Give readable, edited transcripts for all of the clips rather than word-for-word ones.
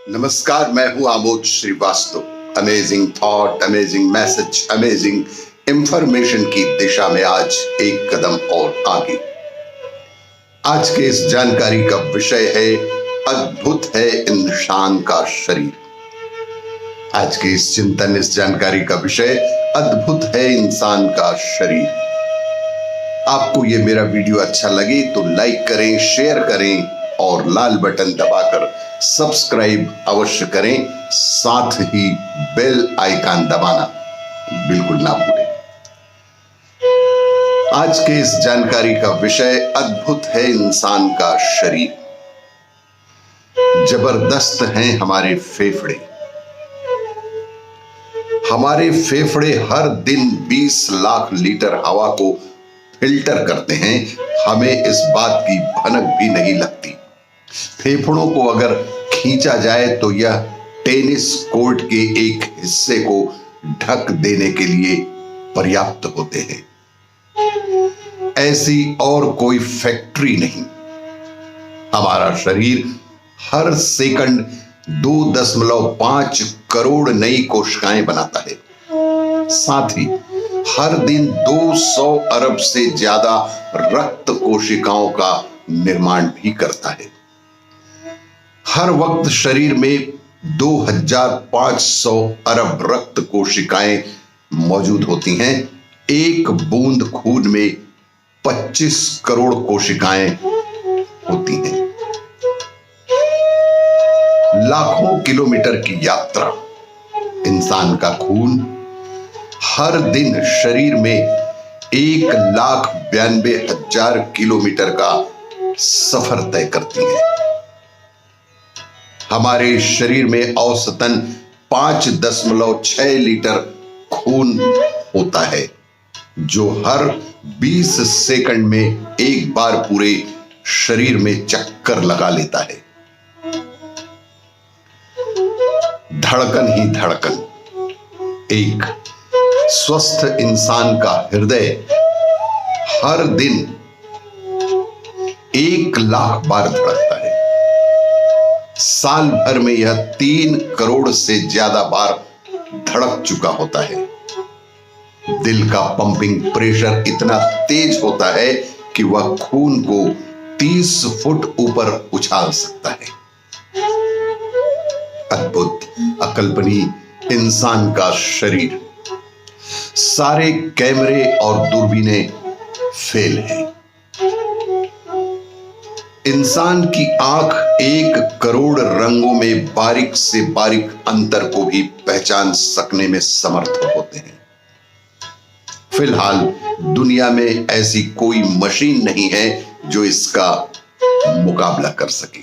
नमस्कार, मैं हूं Amod Srivastava. Amazing thought, amazing message, amazing information की दिशा में आज एक कदम और आगे। आज के इस जानकारी का विषय है अद्भुत है इंसान का शरीर। आज के इस चिंतन, इस जानकारी का विषय अद्भुत है इंसान का शरीर। आपको ये मेरा वीडियो अच्छा लगे तो लाइक करें, शेयर करें और लाल बटन दबाकर सब्सक्राइब अवश्य करें। साथ ही बेल आइकन दबाना बिल्कुल ना भूलें। आज के इस जानकारी का विषय अद्भुत है इंसान का शरीर। जबरदस्त हैं हमारे फेफड़े। हमारे फेफड़े हर दिन 20 लाख लीटर हवा को फिल्टर करते हैं। हमें इस बात की भनक भी नहीं लगती। फेफड़ों को अगर खींचा जाए तो यह टेनिस कोर्ट के एक हिस्से को ढक देने के लिए पर्याप्त होते हैं। ऐसी और कोई फैक्ट्री नहीं। हमारा शरीर हर सेकंड 2.5 करोड़ नई कोशिकाएं बनाता है। साथ ही हर दिन 200 अरब से ज्यादा रक्त कोशिकाओं का निर्माण भी करता है। हर वक्त शरीर में 2500 अरब रक्त कोशिकाएं मौजूद होती हैं। एक बूंद खून में 25 करोड़ कोशिकाएं होती हैं। लाखों किलोमीटर की यात्रा। इंसान का खून हर दिन शरीर में 1,92,000 किलोमीटर का सफर तय करती है। हमारे शरीर में औसतन 5.6 लीटर खून होता है, जो हर 20 सेकंड में एक बार पूरे शरीर में चक्कर लगा लेता है। धड़कन ही धड़कन। एक स्वस्थ इंसान का हृदय हर दिन 1 लाख बार धड़कता है। साल भर में यह 3 करोड़ से ज्यादा बार धड़क चुका होता है। दिल का पंपिंग प्रेशर इतना तेज होता है कि वह खून को 30 फुट ऊपर उछाल सकता है। अद्भुत, अकल्पनीय इंसान का शरीर। सारे कैमरे और दूरबीनें फेल हैं। इंसान की आंख 1 करोड़ रंगों में बारीक से बारीक अंतर को भी पहचान सकने में समर्थ होते हैं। फिलहाल दुनिया में ऐसी कोई मशीन नहीं है जो इसका मुकाबला कर सके।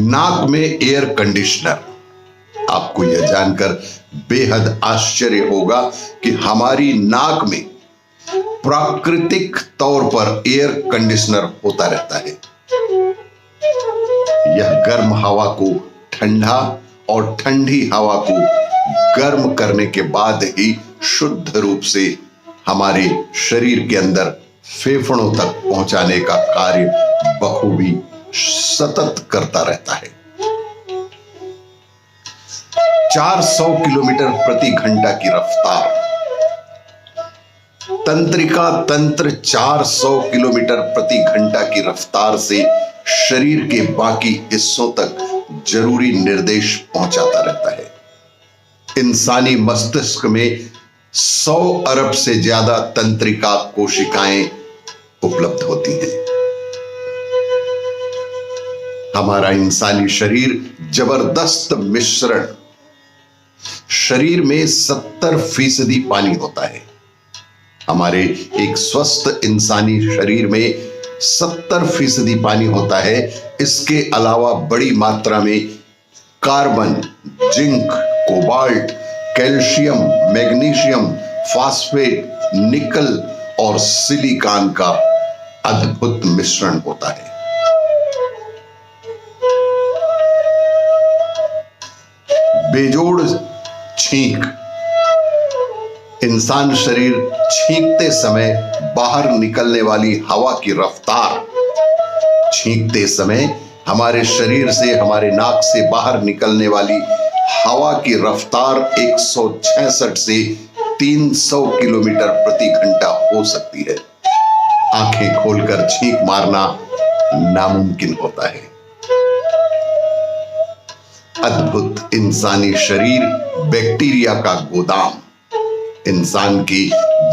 नाक में एयर कंडीशनर। आपको यह जानकर बेहद आश्चर्य होगा कि हमारी नाक में प्राकृतिक तौर पर एयर कंडीशनर होता रहता है। यह गर्म हवा को ठंडा और ठंडी हवा को गर्म करने के बाद ही शुद्ध रूप से हमारे शरीर के अंदर फेफड़ों तक पहुंचाने का कार्य बखूबी सतत करता रहता है। 400 किलोमीटर प्रति घंटा की रफ्तार। तंत्रिका तंत्र 400 किलोमीटर प्रति घंटा की रफ्तार से शरीर के बाकी हिस्सों तक जरूरी निर्देश पहुंचाता रहता है। इंसानी मस्तिष्क में 100 अरब से ज्यादा तंत्रिका कोशिकाएं उपलब्ध होती हैं। हमारा इंसानी शरीर जबरदस्त मिश्रण। शरीर में 70% पानी होता है। हमारे एक स्वस्थ इंसानी शरीर में 70% पानी होता है। इसके अलावा बड़ी मात्रा में carbon, zinc, cobalt, calcium, magnesium, phosphate, निकल और सिलिकॉन का अद्भुत मिश्रण होता है। बेजोड़ छींक। इंसान शरीर छींकते समय बाहर निकलने वाली हवा की रफ्तार छींकते समय हमारे शरीर से, हमारे नाक से बाहर निकलने वाली हवा की रफ्तार 166 से 300 किलोमीटर प्रति घंटा हो सकती है। आंखें खोलकर छींक मारना नामुमकिन होता है। अद्भुत इंसानी शरीर बैक्टीरिया का गोदाम। इंसान के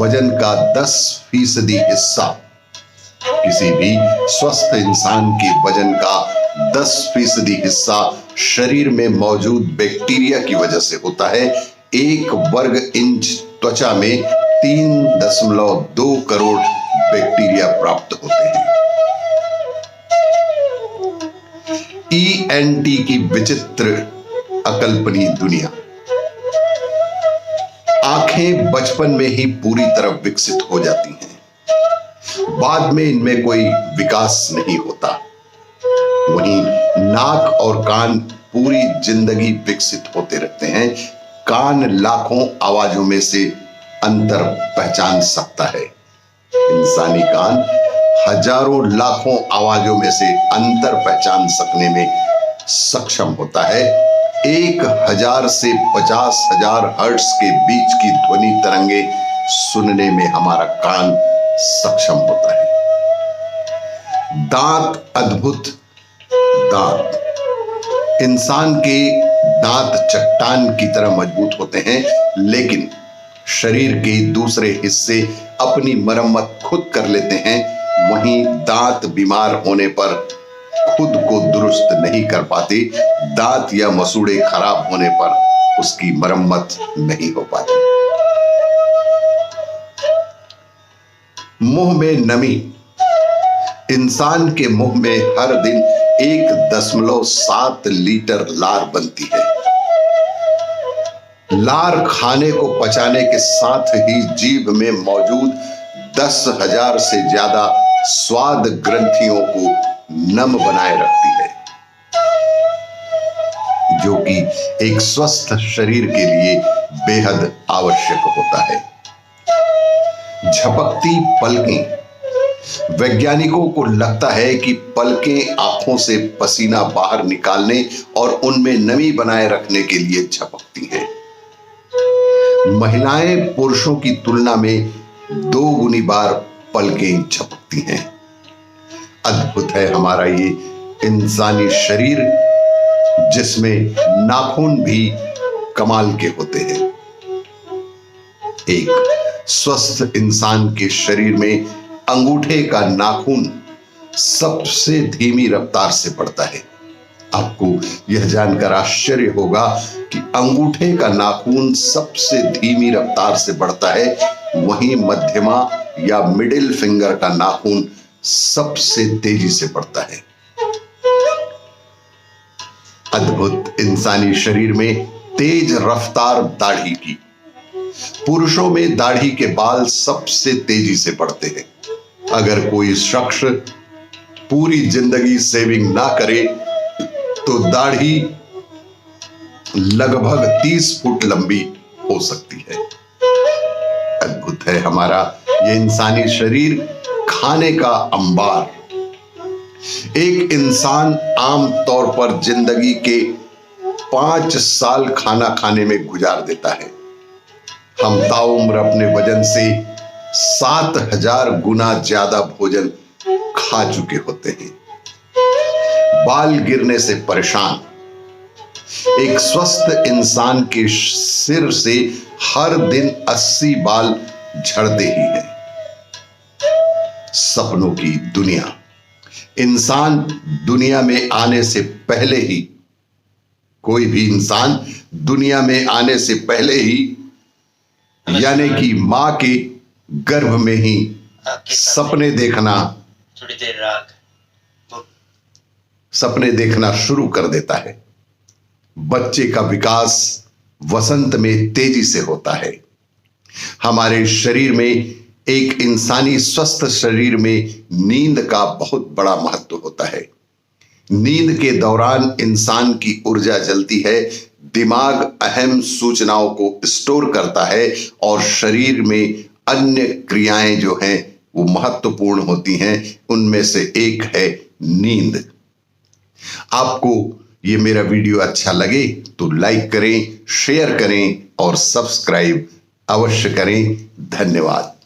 वजन का 10% हिस्सा, किसी भी स्वस्थ इंसान के वजन का 10% हिस्सा शरीर में मौजूद बैक्टीरिया की वजह से होता है। 1 वर्ग इंच त्वचा में 3.2 करोड़ बैक्टीरिया प्राप्त होते हैं। ENT की विचित्र अकल्पनीय दुनिया। आंखें बचपन में ही पूरी तरह विकसित हो जाती हैं, बाद में इनमें कोई विकास नहीं होता। वहीं नाक और कान पूरी जिंदगी विकसित होते रहते हैं। कान लाखों आवाजों में से अंतर पहचान सकता है। इंसानी कान हजारों लाखों आवाजों में से अंतर पहचान सकने में सक्षम होता है। 1000 से 50,000 हर्ट्ज के बीच की ध्वनि तरंगे सुनने में हमारा कान सक्षम होता है। दांत, अद्भुत दांत। इंसान के दांत चट्टान की तरह मजबूत होते हैं, लेकिन शरीर के दूसरे हिस्से अपनी मरम्मत खुद कर लेते हैं। वहीं दांत बीमार होने पर खुद को दुरुस्त नहीं कर पाते। दांत या मसूड़े खराब होने पर उसकी मरम्मत नहीं हो पाती। मुंह में नमी। इंसान के मुंह में हर दिन 1.7 लीटर लार बनती है। लार खाने को पचाने के साथ ही जीभ में मौजूद 10,000 से ज्यादा स्वाद ग्रंथियों को नम बनाए रखती है, जो कि एक स्वस्थ शरीर के लिए बेहद आवश्यक होता है। झपकती पलकें। वैज्ञानिकों को लगता है कि पलकें आंखों से पसीना बाहर निकालने और उनमें नमी बनाए रखने के लिए झपकती हैं। महिलाएं पुरुषों की तुलना में 2 गुनी बार पलकें झपकती हैं। अद्भुत है हमारा ये इंसानी शरीर, जिसमें नाखून भी कमाल के होते हैं। एक स्वस्थ इंसान के शरीर में अंगूठे का नाखून सबसे धीमी रफ्तार से बढ़ता है। आपको यह जानकर आश्चर्य होगा कि अंगूठे का नाखून सबसे धीमी रफ्तार से बढ़ता है, वहीं मध्यमा या मिडिल फिंगर का नाखून सबसे तेजी से बढ़ता है। अद्भुत इंसानी शरीर में तेज रफ्तार दाढ़ी की। पुरुषों में दाढ़ी के बाल सबसे तेजी से बढ़ते हैं। अगर कोई शख्स पूरी जिंदगी शेविंग ना करे तो दाढ़ी लगभग 30 फुट लंबी हो सकती है। अद्भुत है हमारा ये इंसानी शरीर, खाने का अंबार। एक इंसान आम तौर पर जिंदगी के 5 साल खाना खाने में गुजार देता है। हम ताउम्र अपने वजन से 7,000 गुना ज्यादा भोजन खा चुके होते हैं। बाल गिरने से परेशान। एक स्वस्थ इंसान के सिर से हर दिन 80 बाल झड़ते ही हैं। सपनों की दुनिया। इंसान दुनिया में आने से पहले ही, कोई भी इंसान दुनिया में आने से पहले ही, यानी कि मां के गर्भ में ही सपने देखना शुरू कर देता है। बच्चे का विकास वसंत में तेजी से होता है। हमारे शरीर में, एक इंसानी स्वस्थ शरीर में नींद का बहुत बड़ा महत्व होता है। नींद के दौरान इंसान की ऊर्जा जलती है, दिमाग अहम सूचनाओं को स्टोर करता है और शरीर में अन्य क्रियाएं जो हैं वो महत्वपूर्ण होती हैं। उनमें से एक है नींद। आपको ये मेरा वीडियो अच्छा लगे तो लाइक करें, शेयर करें और सब्सक्राइब अवश्य करें। धन्यवाद।